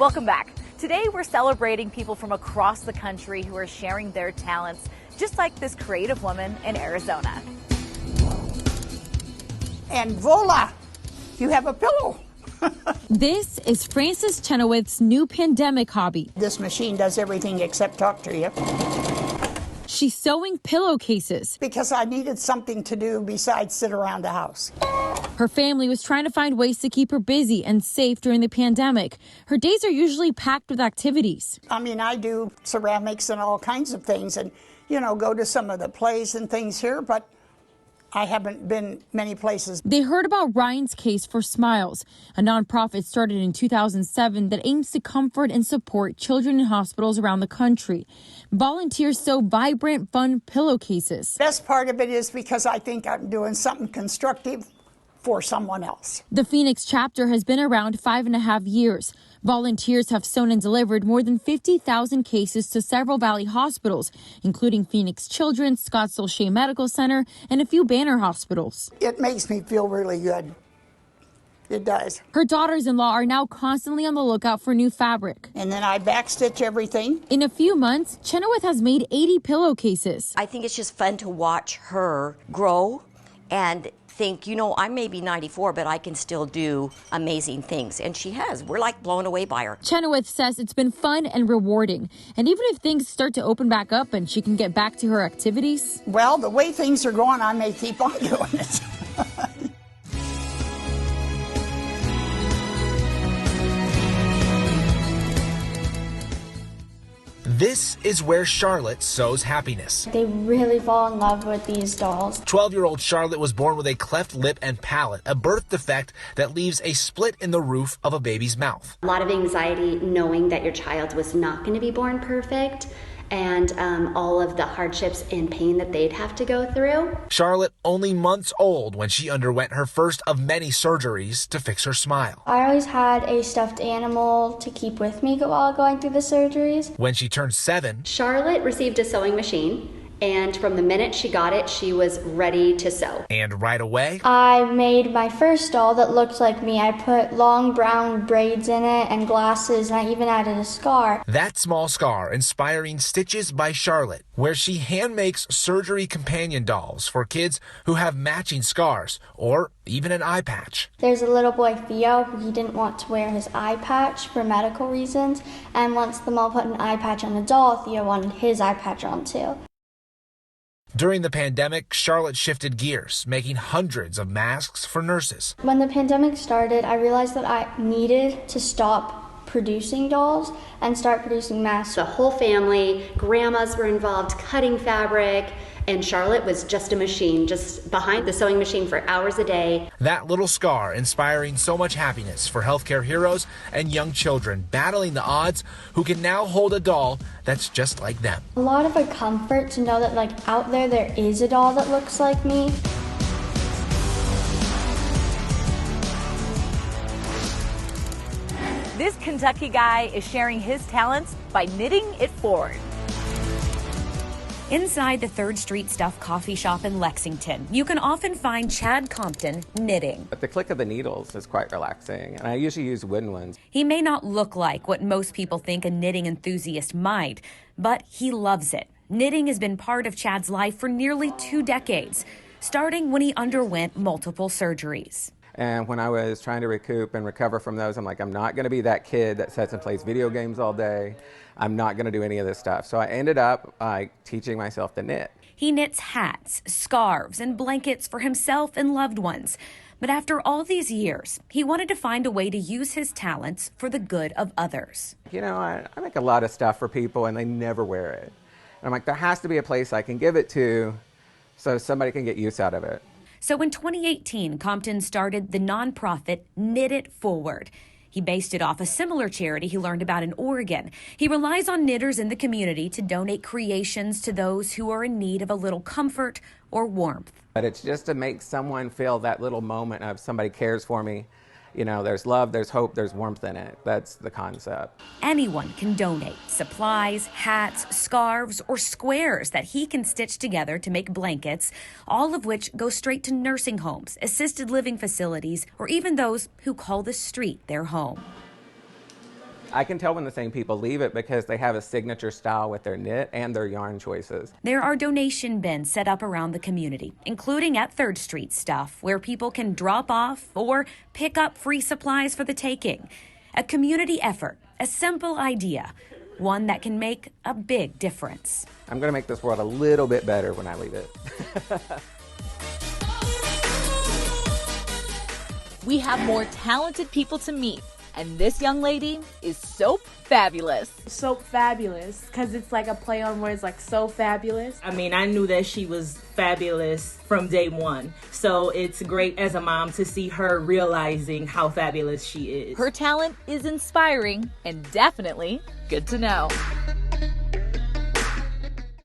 Welcome back. Today we're celebrating people from across the country who are sharing their talents, just like this creative woman in Arizona. And voila, you have a pillow. This is Frances Chenoweth's new pandemic hobby. This machine does everything except talk to you. She's sewing pillowcases. Because I needed something to do besides sit around the house. Her family was trying to find ways to keep her busy and safe during the pandemic. Her days are usually packed with activities. I mean, I do ceramics and all kinds of things and, go to some of the plays and things here, but I haven't been many places. They heard about Ryan's Case for Smiles, a nonprofit started in 2007 that aims to comfort and support children in hospitals around the country. Volunteers sew vibrant, fun pillowcases. Best part of it is because I think I'm doing something constructive for someone else. The Phoenix chapter has been around 5.5 years. Volunteers have sewn and delivered more than 50,000 cases to several Valley hospitals, including Phoenix Children's, Scottsdale Shea Medical Center, and a few Banner hospitals. It makes me feel really good. It does. Her daughters-in-law are now constantly on the lookout for new fabric. And then I backstitch everything. In a few months, Chenoweth has made 80 pillowcases. I think it's just fun to watch her grow and think, I may be 94, but I can still do amazing things. And she has. We're like blown away by her. Chenoweth says it's been fun and rewarding. And even if things start to open back up and she can get back to her activities. Well, the way things are going, I may keep on doing it. This is where Charlotte sows happiness. They really fall in love with these dolls. 12-year-old Charlotte was born with a cleft lip and palate, a birth defect that leaves a split in the roof of a baby's mouth. A lot of anxiety knowing that your child was not going to be born perfect, and all of the hardships and pain that they'd have to go through. Charlotte, only months old when she underwent her first of many surgeries to fix her smile. I always had a stuffed animal to keep with me while going through the surgeries. When she turned 7, Charlotte received a sewing machine, and from the minute she got it, she was ready to sew. And right away, I made my first doll that looked like me. I put long brown braids in it and glasses, and I even added a scar. That small scar inspiring Stitches by Charlotte, where she hand makes surgery companion dolls for kids who have matching scars or even an eye patch. There's a little boy, Theo, he didn't want to wear his eye patch for medical reasons, and once the mom put an eye patch on the doll, Theo wanted his eye patch on too. During the pandemic, Charlotte shifted gears, making hundreds of masks for nurses. When the pandemic started, I realized that I needed to stop producing dolls and start producing masks. The whole family, grandmas were involved cutting fabric, and Charlotte was just a machine, just behind the sewing machine for hours a day. That little scar inspiring so much happiness for healthcare heroes and young children battling the odds who can now hold a doll that's just like them. A lot of a comfort to know that out there is a doll that looks like me. This Kentucky guy is sharing his talents by knitting it forward. Inside the 3rd Street Stuff coffee shop in Lexington, you can often find Chad Compton knitting. But the click of the needles is quite relaxing, and I usually use wooden ones. He may not look like what most people think a knitting enthusiast might, but he loves it. Knitting has been part of Chad's life for nearly 2 decades, starting when he underwent multiple surgeries. And when I was trying to recoup and recover from those, I'm like, I'm not going to be that kid that sits and plays video games all day. I'm not going to do any of this stuff. So I ended up teaching myself to knit. He knits hats, scarves, and blankets for himself and loved ones. But after all these years, he wanted to find a way to use his talents for the good of others. I make a lot of stuff for people and they never wear it. And I'm like, there has to be a place I can give it to so somebody can get use out of it. So in 2018, Compton started the nonprofit Knit It Forward. He based it off a similar charity he learned about in Oregon. He relies on knitters in the community to donate creations to those who are in need of a little comfort or warmth. But it's just to make someone feel that little moment of somebody cares for me. There's love, there's hope, there's warmth in it. That's the concept. Anyone can donate supplies, hats, scarves, or squares that he can stitch together to make blankets, all of which go straight to nursing homes, assisted living facilities, or even those who call the street their home. I can tell when the same people leave it because they have a signature style with their knit and their yarn choices. There are donation bins set up around the community, including at 3rd Street Stuff, where people can drop off or pick up free supplies for the taking. A community effort, a simple idea, one that can make a big difference. I'm going to make this world a little bit better when I leave it. We have more talented people to meet, and this young lady is so fabulous. So fabulous, because it's like a play on words, like so fabulous. I mean, I knew that she was fabulous from day one, so it's great as a mom to see her realizing how fabulous she is. Her talent is inspiring and definitely good to know.